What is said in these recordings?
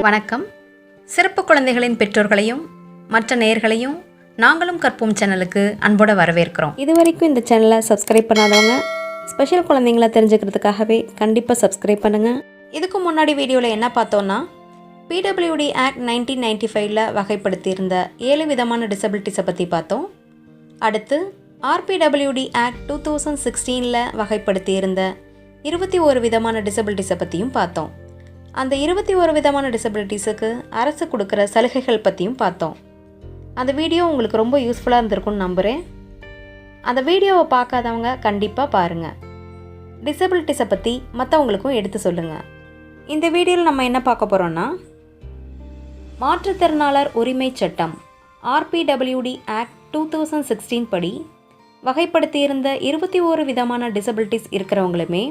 வணக்கம். சிறப்பு குழந்தைகளின் பெற்றோர்களையும் மற்ற நேயர்களையும் நாங்களும் கற்போம் சேனலுக்கு அன்போடு வரவேற்கிறோம். இது வரைக்கும் இந்த சேனலை சப்ஸ்கிரைப் பண்ணாதவங்க ஸ்பெஷல் குழந்தைங்கள தெரிஞ்சுக்கிறதுக்காகவே கண்டிப்பாக சப்ஸ்கிரைப் பண்ணுங்கள். இதுக்கு முன்னாடி வீடியோவில் என்ன பார்த்தோன்னா, PWD ஆக்ட் 1995 வகைப்படுத்தியிருந்த 7 விதமான டிசபிலிட்டிஸை பற்றி பார்த்தோம். அடுத்து RPWD ஆக்ட் 2016 வகைப்படுத்தியிருந்த 21 விதமான டிசபிலிட்டிஸை பற்றியும் பார்த்தோம். அந்த 21 விதமான டிசபிலிட்டிஸுக்கு அரசு கொடுக்குற சலுகைகள் பற்றியும் பார்த்தோம். அந்த வீடியோ உங்களுக்கு ரொம்ப யூஸ்ஃபுல்லாக இருந்திருக்கும்னு நம்புகிறேன். அந்த வீடியோவை பார்க்காதவங்க கண்டிப்பாக பாருங்கள். டிசபிலிட்டிஸை பற்றி மற்றவங்களுக்கும் எடுத்து சொல்லுங்கள். இந்த வீடியோவில் நம்ம என்ன பார்க்க போகிறோன்னா, மாற்றுத்திறனாளர் உரிமை சட்டம் RPWD ஆக்ட் 2016 படி வகைப்படுத்தியிருந்த 21 விதமான டிசபிலிட்டிஸ் இருக்கிறவங்களுமே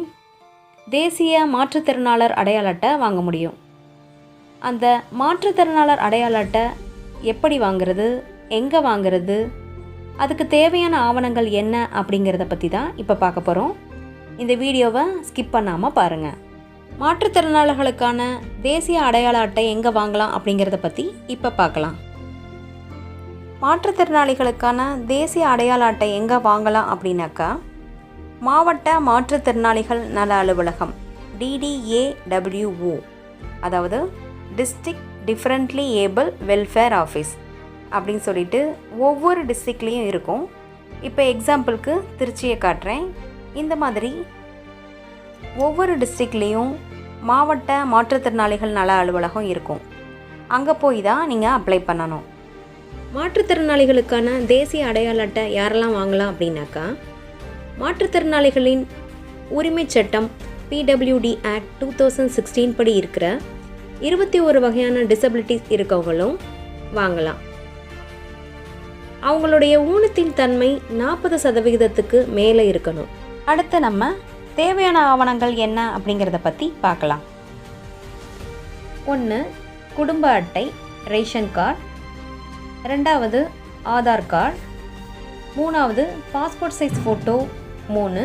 தேசிய மாற்றுத்திறனாளர் அடையாள அட்டை வாங்க முடியும். அந்த மாற்றுத்திறனாளர் அடையாள அட்டை எப்படி வாங்குறது, எங்கே வாங்குறது, அதுக்கு தேவையான ஆவணங்கள் என்ன அப்படிங்கிறத பற்றி தான் இப்போ பார்க்க போகிறோம். இந்த வீடியோவை ஸ்கிப் பண்ணாமல் பாருங்கள். மாற்றுத்திறனாளர்களுக்கான தேசிய அடையாள அட்டை எங்கே வாங்கலாம் அப்படிங்கிறத பற்றி இப்போ பார்க்கலாம். மாற்றுத்திறனாளிகளுக்கான தேசிய அடையாள அட்டை எங்கே வாங்கலாம் அப்படின்னாக்கா, மாவட்ட மாற்றுத்திறனாளிகள் நல அலுவலகம் DDAWO, அதாவது district differently able welfare office அப்படின்னு சொல்லிட்டு ஒவ்வொரு டிஸ்ட்ரிக்ட்லேயும் இருக்கும். இப்போ எக்ஸாம்பிளுக்கு திருச்சியை காட்டுறேன். இந்த மாதிரி ஒவ்வொரு டிஸ்ட்ரிக்ட்லேயும் மாவட்ட மாற்றுத்திறனாளிகள் நல அலுவலகம் இருக்கும். அங்கே போய் தான் நீங்கள் அப்ளை பண்ணணும். மாற்றுத்திறனாளிகளுக்கான தேசிய அடையாள அட்டை யாரெல்லாம் வாங்கலாம் அப்படின்னாக்கா, மாற்றுத்திறனாளிகளின் உரிமை சட்டம் PWD ஆக்ட் 2016 படி இருக்கிற 21 வகையான டிசபிலிட்டிஸ் இருக்கவங்களும் வாங்கலாம். அவங்களுடைய ஊனத்தின் தன்மை 40% மேலே இருக்கணும். அடுத்து நம்ம தேவையான ஆவணங்கள் என்ன அப்படிங்கிறத பற்றி பார்க்கலாம். 1. குடும்ப அட்டை, ration card. 2. Aadhaar card. 3. Passport size photo. 3.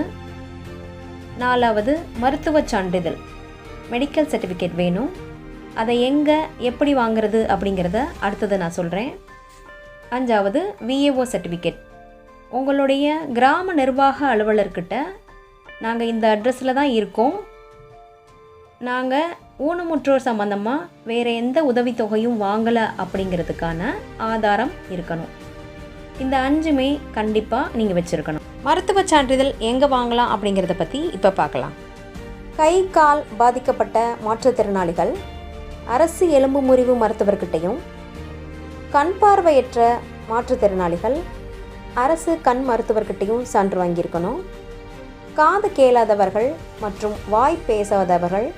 4. மருத்துவச் சான்றிதழ், மெடிக்கல் சர்டிஃபிகேட் வேணும். அதை எங்கே எப்படி வாங்குறது அப்படிங்கிறத அடுத்தது நான் சொல்கிறேன். 5. VAO certificate. உங்களுடைய கிராம நிர்வாக அலுவலர்கிட்ட நாங்கள் இந்த அட்ரஸில் தான் இருக்கோம், நாங்கள் ஊனமுற்றோர் சம்மந்தமாக வேறு எந்த உதவித்தொகையும் வாங்கலை அப்படிங்கிறதுக்கான ஆதாரம் இருக்கணும். இந்த 5மே கண்டிப்பாக நீங்கள் வச்சுருக்கணும். மருத்துவ சான்றிதழ் எங்கே வாங்கலாம் அப்படிங்கிறத பற்றி இப்போ பார்க்கலாம். கை கால் பாதிக்கப்பட்ட மாற்றுத்திறனாளிகள் அரசு எலும்பு முறிவு மருத்துவர்கிட்டையும், கண் பார்வையற்ற மாற்றுத்திறனாளிகள் அரசு கண் மருத்துவர்கிட்டையும் சான்று வாங்கியிருக்கணும். காது கேளாதவர்கள் மற்றும் வாய் பேசாதவர்கள்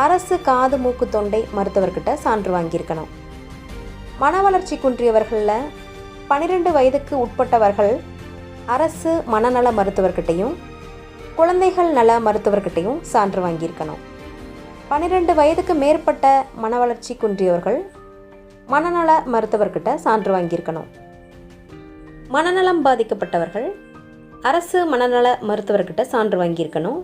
அரசு காது மூக்கு தொண்டை மருத்துவர்கிட்ட சான்று வாங்கியிருக்கணும். மன வளர்ச்சி குன்றியவர்களில் 12 வயதுக்கு உட்பட்டவர்கள் அரசு மனநல மருத்துவர்கிட்டையும் குழந்தைகள் நல மருத்துவர்கிட்டையும் சான்று வாங்கியிருக்கணும். 12 வயதுக்கு மேற்பட்ட மன வளர்ச்சி குன்றியவர்கள் மனநல மருத்துவர்கிட்ட சான்று வாங்கியிருக்கணும். மனநலம் பாதிக்கப்பட்டவர்கள் அரசு மனநல மருத்துவர்கிட்ட சான்று வாங்கியிருக்கணும்.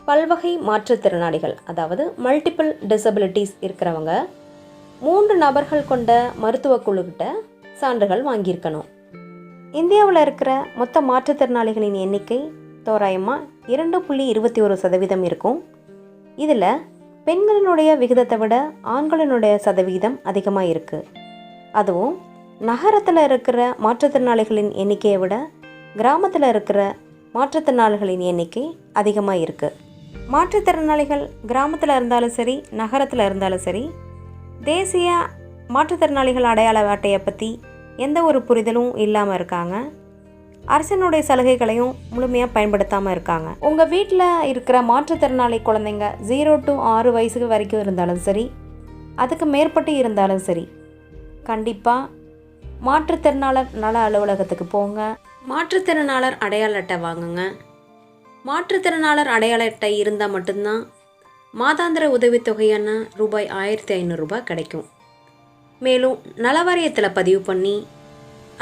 பல்வகை மாற்றுத்திறனாளிகள், அதாவது மல்டிபிள் டிசபிலிட்டிஸ் இருக்கிறவங்க 3 நபர்கள் கொண்ட மருத்துவ குழுக்கிட்ட சான்றுகள் வாங்கியிருக்கணும். இந்தியாவில் இருக்கிற மொத்த மாற்றுத்திறனாளிகளின் எண்ணிக்கை தோராயமாக 2.21% இருக்கும். இதில் பெண்களினுடைய விகிதத்தை விட ஆண்களினுடைய சதவீதம் அதிகமாக இருக்குது. அதுவும் நகரத்தில் இருக்கிற மாற்றுத்திறனாளிகளின் எண்ணிக்கையை விட கிராமத்தில் இருக்கிற மாற்றுத்திறனாளிகளின் எண்ணிக்கை அதிகமாக இருக்குது. மாற்றுத்திறனாளிகள் கிராமத்தில் இருந்தாலும் சரி, நகரத்தில் இருந்தாலும் சரி, தேசிய மாற்றுத்திறனாளிகள் அடையாள அட்டையை பற்றி எந்த ஒரு புரிதலும் இல்லாமல் இருக்காங்க. அரசினுடைய சலுகைகளையும் முழுமையாக பயன்படுத்தாமல் இருக்காங்க. உங்கள் வீட்டில் இருக்கிற மாற்றுத்திறனாளி குழந்தைங்க 0 to 6 வயசுக்கு வரைக்கும் இருந்தாலும் சரி, அதுக்கு மேற்பட்டு இருந்தாலும் சரி, கண்டிப்பாக மாற்றுத்திறனாளர் நல அலுவலகத்துக்கு போங்க. மாற்றுத்திறனாளர் அடையாள அட்டை வாங்குங்க. மாற்றுத்திறனாளர் அடையாள அட்டை இருந்தால் மட்டும்தான் மாதாந்திர உதவித்தொகையான ரூபாய் 1500 கிடைக்கும். மேலும் நலவாரியத்தில் பதிவு பண்ணி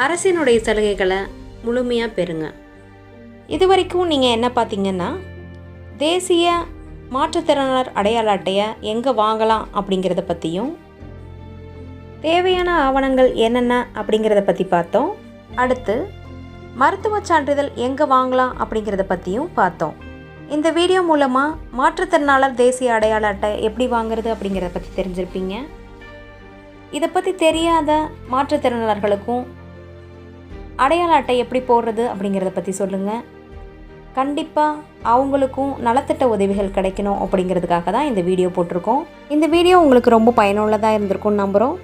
அரசினுடைய சலுகைகளை முழுமையாக பெறுங்க. இது வரைக்கும் நீங்கள் என்ன பார்த்தீங்கன்னா, தேசிய மாற்றுத்திறனாளர் அடையாள அட்டையை எங்கே வாங்கலாம் அப்படிங்கிறத பற்றியும், தேவையான ஆவணங்கள் என்னென்ன அப்படிங்கிறத பற்றி பார்த்தோம். அடுத்து மருத்துவச் சான்றிதழ் எங்கே வாங்கலாம் அப்படிங்கிறத பற்றியும் பார்த்தோம். இந்த வீடியோ மூலமாக மாற்றுத்திறனாளர் தேசிய அடையாள அட்டை எப்படி வாங்குறது அப்படிங்கிறத பற்றி தெரிஞ்சிருப்பீங்க. இதை பற்றி தெரியாத மாற்றுத்திறனாளர்களுக்கும் அடையாள அட்டை எப்படி போடுறது அப்படிங்கிறத பற்றி சொல்லுங்கள். கண்டிப்பாக அவங்களுக்கும் நலத்திட்ட உதவிகள் கிடைக்கணும் அப்படிங்கிறதுக்காக தான் இந்த வீடியோ போட்டிருக்கோம். இந்த வீடியோ உங்களுக்கு ரொம்ப பயனுள்ளதாக இருந்திருக்கும்னு நம்புகிறோம்.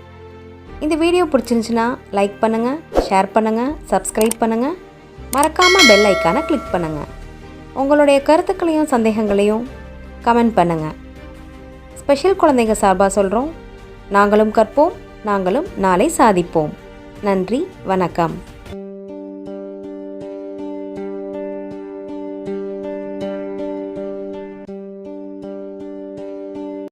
இந்த வீடியோ பிடிச்சிருந்துச்சுன்னா லைக் பண்ணுங்கள், ஷேர் பண்ணுங்கள், சப்ஸ்கிரைப் பண்ணுங்கள், மறக்காமல் பெல் ஐக்கானை கிளிக் பண்ணுங்கள். உங்களுடைய கருத்துக்களையும் சந்தேகங்களையும் கமெண்ட் பண்ணுங்கள். ஸ்பெஷல் குழந்தைங்க சார்பாக சொல்கிறோம், நாங்களும் கற்போம், நாங்களும் நாளை சாதிப்போம். நன்றி, வணக்கம்.